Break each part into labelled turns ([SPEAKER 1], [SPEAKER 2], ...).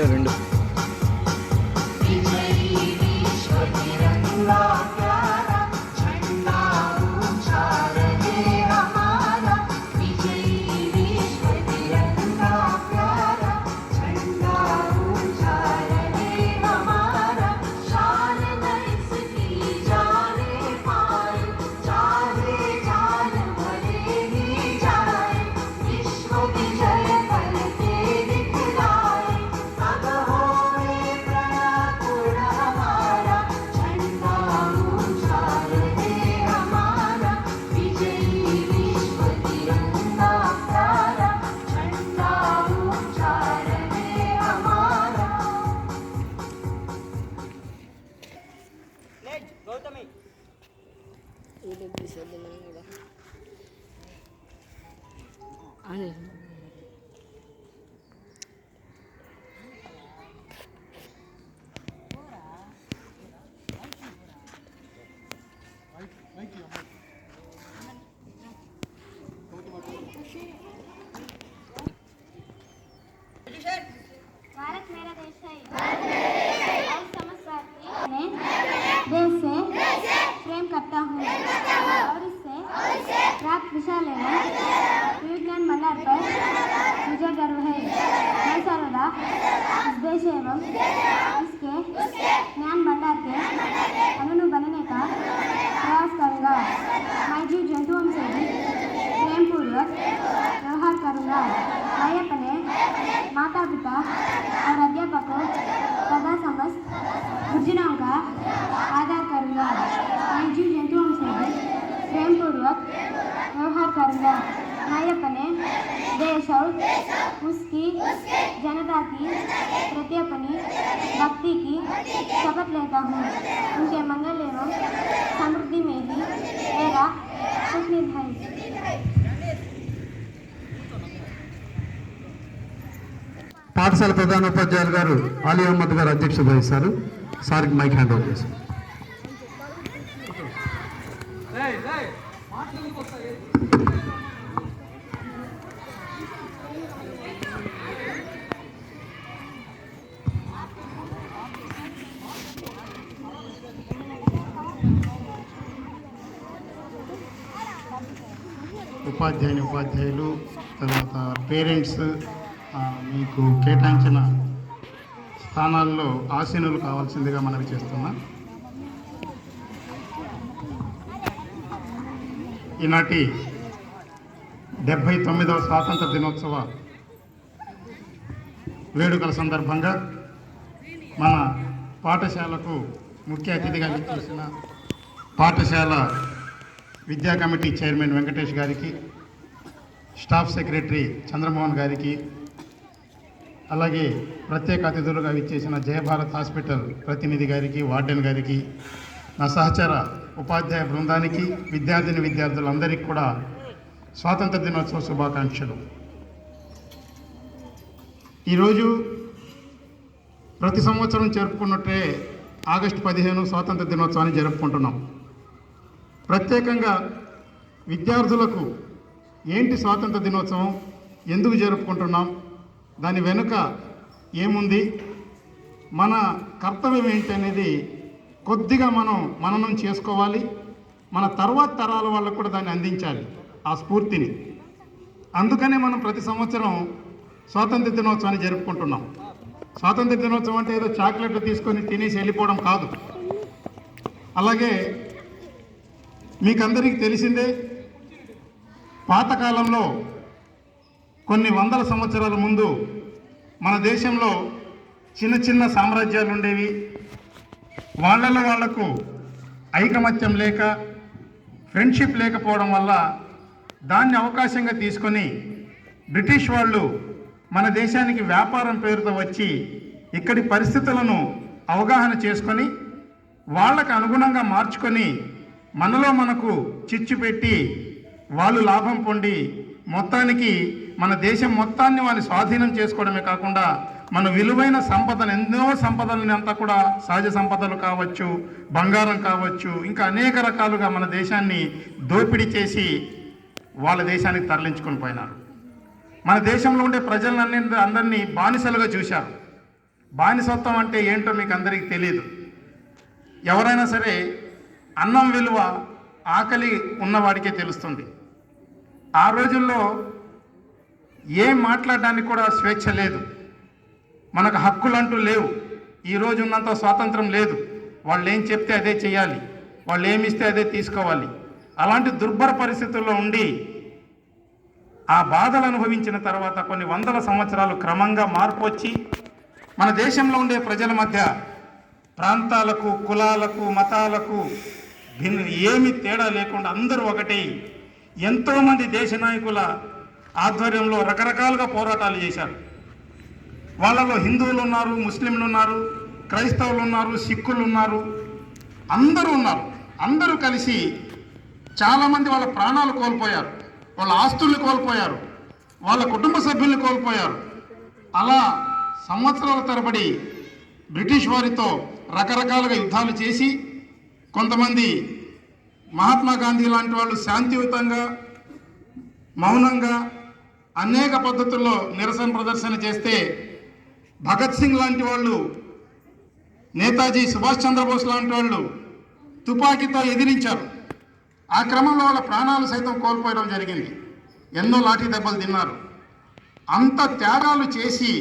[SPEAKER 1] Video రెండు.
[SPEAKER 2] भारत मेरा देश है। और समझदारी मैं देश से प्रेम करता हूँ और इससे प्राप्त विशाल विज्ञान मल्हार पर मुझे गर्व है। मैं सर्वदा इस देश एवं इसके ज्ञान भंडार के अनुरूप बनने का प्रयास करूँगा। मैं जीव जंतुओं से भी प्रेम पूर्वक व्यवहार करूँगा। मैं अपने माता पिता और अध्यापकों तथा समस्त गुरुजनों का आदर करूँगा। मैं जीव जंतुओं से भी प्रेम पूर्वक व्यवहार करूँगा। मैं अपने देश और उसकी जनता की प्रति अपनी भक्ति की शपथ लेता हूँ। उनके मंगल एवं समृद्धि में ही मेरा सुख निर्धारित है।
[SPEAKER 3] పాఠశాల ప్రధానోపాధ్యాయులు గారు అలీ అహ్మద్ గారు అధ్యక్షత వహిస్తారు. సార్కి మైక్ హ్యాండ్ ఓవర్ చేస్తారు. ఉపాధ్యాయులు తర్వాత పేరెంట్స్ మీకు కేటాయించిన స్థానాల్లో ఆసీనులు కావాల్సిందిగా మనవి చేస్తున్నా. ఈనాటి 79వ స్వాతంత్ర దినోత్సవ వేడుకల సందర్భంగా మన పాఠశాలకు ముఖ్య అతిథిగా చేసిన పాఠశాల విద్యా కమిటీ చైర్మన్ వెంకటేష్ గారికి, స్టాఫ్ సెక్రటరీ చంద్రమోహన్ గారికి, అలాగే ప్రత్యేక అతిథులుగా విచ్చేసిన జయభారత్ హాస్పిటల్ ప్రతినిధి గారికి, వార్డెన్ గారికి, నా సహచర ఉపాధ్యాయ బృందానికి, విద్యార్థులందరికీ కూడా స్వాతంత్ర దినోత్సవ శుభాకాంక్షలు. ఈరోజు ప్రతి సంవత్సరం జరుపుకున్నట్టే ఆగస్టు 15 స్వాతంత్ర దినోత్సవాన్ని జరుపుకుంటున్నాం. ప్రత్యేకంగా విద్యార్థులకు ఏంటి స్వాతంత్ర దినోత్సవం, ఎందుకు జరుపుకుంటున్నాం, దాని వెనుక ఏముంది, మన కర్తవ్యం ఏంటి అనేది కొద్దిగా మనం మననం చేసుకోవాలి. మన తర్వాత తరాల వాళ్ళకు కూడా దాన్ని అందించాలి, ఆ స్ఫూర్తిని. అందుకనే మనం ప్రతి సంవత్సరం స్వాతంత్ర దినోత్సవాన్ని జరుపుకుంటున్నాం. స్వాతంత్ర దినోత్సవం అంటే ఏదో చాక్లెట్లు తీసుకొని తినేసి వెళ్ళిపోవడం కాదు. అలాగే మీకందరికీ తెలిసిందే, పాతకాలంలో కొన్ని వందల సంవత్సరాల ముందు మన దేశంలో చిన్న చిన్న సామ్రాజ్యాలు ఉండేవి. వాళ్లకు ఐకమత్యం లేక, ఫ్రెండ్షిప్ లేకపోవడం వల్ల దాన్ని అవకాశంగా తీసుకొని బ్రిటిష్ వాళ్ళు మన దేశానికి వ్యాపారం పేరుతో వచ్చి ఇక్కడి పరిస్థితులను అవగాహన చేసుకొని వాళ్ళకు అనుగుణంగా మార్చుకొని మనలో మనకు చిచ్చు పెట్టి వాళ్ళు లాభం పొంది మొత్తానికి మన దేశం మొత్తాన్ని వాళ్ళు స్వాధీనం చేసుకోవడమే కాకుండా మన విలువైన సంపదను, ఎన్నో సంపదలని అంతా కూడా సహజ సంపదలు కావచ్చు, బంగారం కావచ్చు, ఇంకా అనేక రకాలుగా మన దేశాన్ని దోపిడీ చేసి వాళ్ళ దేశానికి తరలించుకొని పోయినారు. మన దేశంలో ఉండే ప్రజలందరినీ బానిసలుగా చూశారు. బానిసత్వం అంటే ఏంటో మీకు అందరికీ తెలియదు. ఎవరైనా సరే అన్నం విలువ ఆకలి ఉన్నవాడికే తెలుస్తుంది. ఆ రోజుల్లో ఏం మాట్లాడడానికి కూడా స్వేచ్ఛ లేదు, మనకు హక్కులు అంటూ లేవు. ఈరోజు ఉన్నంత స్వాతంత్రం లేదు. వాళ్ళు ఏం చెప్తే అదే చేయాలి, వాళ్ళు ఏమి ఇస్తే అదే తీసుకోవాలి. అలాంటి దుర్భర పరిస్థితుల్లో ఉండి ఆ బాధలు అనుభవించిన తర్వాత కొన్ని వందల సంవత్సరాలు క్రమంగా మార్పు వచ్చి మన దేశంలో ఉండే ప్రజల మధ్య ప్రాంతాలకు, కులాలకు, మతాలకు ఏమి తేడా లేకుండా అందరూ ఒకటి ఎంతోమంది దేశ నాయకుల ఆధ్వర్యంలో రకరకాలుగా పోరాటాలు చేశారు. వాళ్ళలో హిందువులు ఉన్నారు, ముస్లింలు ఉన్నారు, క్రైస్తవులు ఉన్నారు, సిక్కులు ఉన్నారు, అందరూ ఉన్నారు. అందరూ కలిసి చాలామంది వాళ్ళ ప్రాణాలు కోల్పోయారు, వాళ్ళ ఆస్తుల్ని కోల్పోయారు, వాళ్ళ కుటుంబ సభ్యుల్ని కోల్పోయారు. అలా సంవత్సరాల తరబడి బ్రిటిష్ వారితో రకరకాలుగా యుద్ధాలు చేసి కొంతమంది మహాత్మా గాంధీ లాంటి వాళ్ళు శాంతియుతంగా మౌనంగా అనేక పద్ధతుల్లో నిరసన ప్రదర్శన చేస్తే, భగత్ సింగ్ లాంటి వాళ్ళు, నేతాజీ సుభాష్ చంద్రబోస్ లాంటి వాళ్ళు తుపాకీతో ఎదిరించారు. ఆ క్రమంలో వాళ్ళ ప్రాణాలు సైతం కోల్పోయడం జరిగింది. ఎన్నో లాఠీ దెబ్బలు తిన్నారు. అంత త్యాగాలు చేసి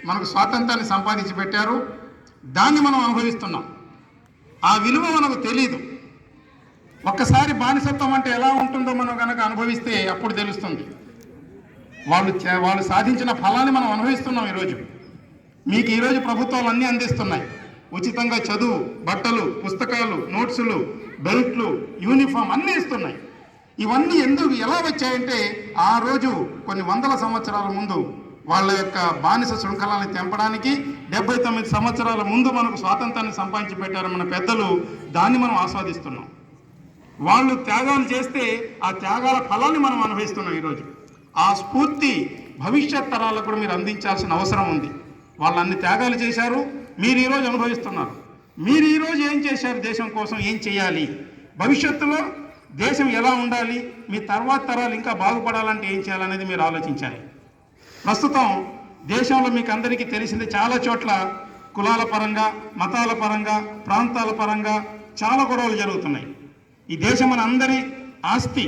[SPEAKER 3] మనకు స్వాతంత్రాన్ని సంపాదించి పెట్టారు. దాన్ని మనం అనుభవిస్తున్నాం. ఆ విలువ మనకు తెలీదు. ఒక్కసారి బానిసత్వం అంటే ఎలా ఉంటుందో మనం కనుక అనుభవిస్తే అప్పుడు తెలుస్తుంది. వాళ్ళు సాధించిన ఫలాన్ని మనం అనుభవిస్తున్నాం. ఈరోజు మీకు ఈరోజు ప్రభుత్వాలు అన్నీ అందిస్తున్నాయి. ఉచితంగా చదువు, బట్టలు, పుస్తకాలు, నోట్సులు, బెల్ట్లు, యూనిఫామ్ అన్నీ ఇస్తున్నాయి. ఇవన్నీ ఎలా వచ్చాయంటే ఆ రోజు కొన్ని వందల సంవత్సరాల ముందు వాళ్ళ యొక్క బానిస శృంఖలాన్ని తెంపడానికి 79 సంవత్సరాల ముందు మనకు స్వాతంత్రాన్ని సంపాదించి పెట్టారు మన పెద్దలు. దాన్ని మనం ఆస్వాదిస్తున్నాం. వాళ్ళు త్యాగాలు చేస్తే ఆ త్యాగాల ఫలాన్ని మనం అనుభవిస్తున్నాం ఈరోజు. ఆ స్ఫూర్తి భవిష్యత్ తరాలకు కూడా మీరు అందించాల్సిన అవసరం ఉంది. వాళ్ళు అన్ని త్యాగాలు చేశారు, మీరు ఈరోజు అనుభవిస్తున్నారు. మీరు ఈరోజు ఏం చేశారు, దేశం కోసం ఏం చేయాలి, భవిష్యత్తులో దేశం ఎలా ఉండాలి, మీ తర్వాత తరాలు ఇంకా బాగుపడాలంటే ఏం చేయాలనేది మీరు ఆలోచించాలి. ప్రస్తుతం దేశంలో మీకు అందరికీ తెలిసింది, చాలా చోట్ల కులాల పరంగా, మతాల పరంగా, ప్రాంతాల పరంగా చాలా గొడవలు జరుగుతున్నాయి. ఈ దేశం మన అందరి ఆస్తి.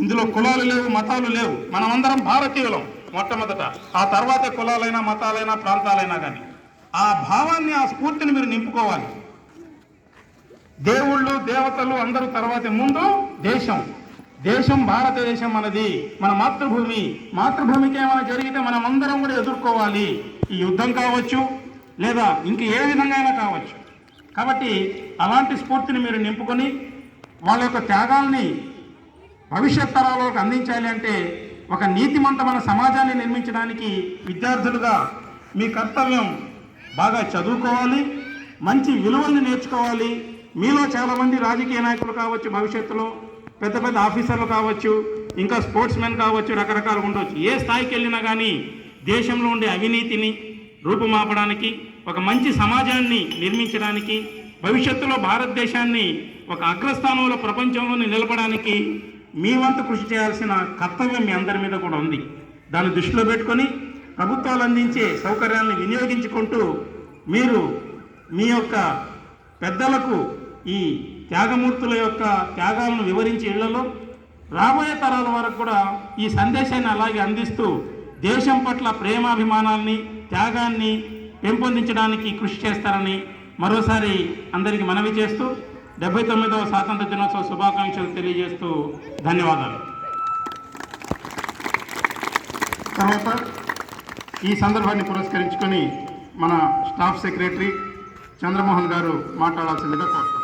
[SPEAKER 3] ఇందులో కులాలు లేవు, మతాలు లేవు. మనమందరం భారతీయులం మొట్టమొదట. ఆ తర్వాత కులాలైనా, మతాలైనా, ప్రాంతాలైనా కానీ ఆ భావాన్ని, ఆ స్ఫూర్తిని మీరు నింపుకోవాలి. దేవుళ్ళు, దేవతలు అందరూ తర్వాత, ముందు దేశం భారతదేశం మనది, మన మాతృభూమి. మాతృభూమికి ఏమైనా జరిగితే మనం అందరం కూడా ఎదుర్కోవాలి. ఈ యుద్ధం కావచ్చు, లేదా ఇంక ఏ విధంగా అయినా కావచ్చు. కాబట్టి అలాంటి స్ఫూర్తిని మీరు నింపుకొని వాళ్ళ యొక్క త్యాగాల్ని భవిష్యత్ తరాలకు అందించాలి. అంటే ఒక నీతిమంతమైన సమాజాన్ని నిర్మించడానికి విద్యార్థులుగా మీ కర్తవ్యం బాగా చదువుకోవాలి, మంచి విలువల్ని నేర్చుకోవాలి. మీలో చాలామంది రాజకీయ నాయకులు కావచ్చు, భవిష్యత్తులో పెద్ద పెద్ద ఆఫీసర్లు కావచ్చు, ఇంకా స్పోర్ట్స్ మెన్ కావచ్చు, రకరకాలుగా ఉండవచ్చు. ఏ స్థాయికి వెళ్ళినా కానీ దేశంలో ఉండే అవినీతిని రూపుమాపడానికి, ఒక మంచి సమాజాన్ని నిర్మించడానికి, భవిష్యత్తులో భారతదేశాన్ని ఒక అగ్రస్థానంలో ప్రపంచంలోనే నిలపడానికి మీ వంతు కృషి చేయాల్సిన కర్తవ్యం మీ అందరి మీద కూడా ఉంది. దాన్ని దృష్టిలో పెట్టుకొని ప్రభుత్వాలు అందించే సౌకర్యాలను వినియోగించుకుంటూ మీరు మీ యొక్క పెద్దలకు ఈ త్యాగమూర్తుల యొక్క త్యాగాలను వివరించి ఇళ్లలో రాబోయే తరాల వరకు కూడా ఈ సందేశాన్ని అలాగే అందిస్తూ దేశం పట్ల ప్రేమాభిమానాల్ని, త్యాగాన్ని పెంపొందించడానికి కృషి చేస్తారని మరోసారి అందరికీ మనవి చేస్తూ 79వ స్వాతంత్ర దినోత్సవ శుభాకాంక్షలు తెలియజేస్తూ ధన్యవాదాలు. తర్వాత ఈ సందర్భాన్ని పురస్కరించుకొని మన స్టాఫ్ సెక్రటరీ చంద్రమోహన్ గారు మాట్లాడాల్సిందిగా కోరుతున్నాను.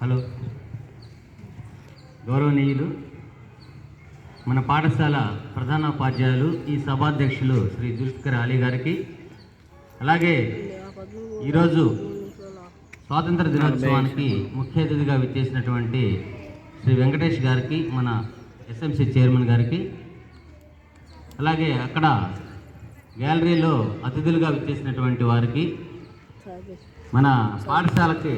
[SPEAKER 1] హలో, గౌరవనీయులు, మన పాఠశాల ప్రధానోపాధ్యాయులు, ఈ సభాధ్యక్షులు శ్రీ జుల్ఫికర్ అలీ గారికి, అలాగే ఈరోజు స్వాతంత్ర దినోత్సవానికి ముఖ్య అతిథిగా విచ్చేసినటువంటి శ్రీ వెంకటేష్ గారికి, మన ఎస్ఎంసీ చైర్మన్ గారికి, అలాగే అక్కడ గ్యాలరీలో అతిథులుగా విచ్చేసినటువంటి వారికి, మన పాఠశాలకి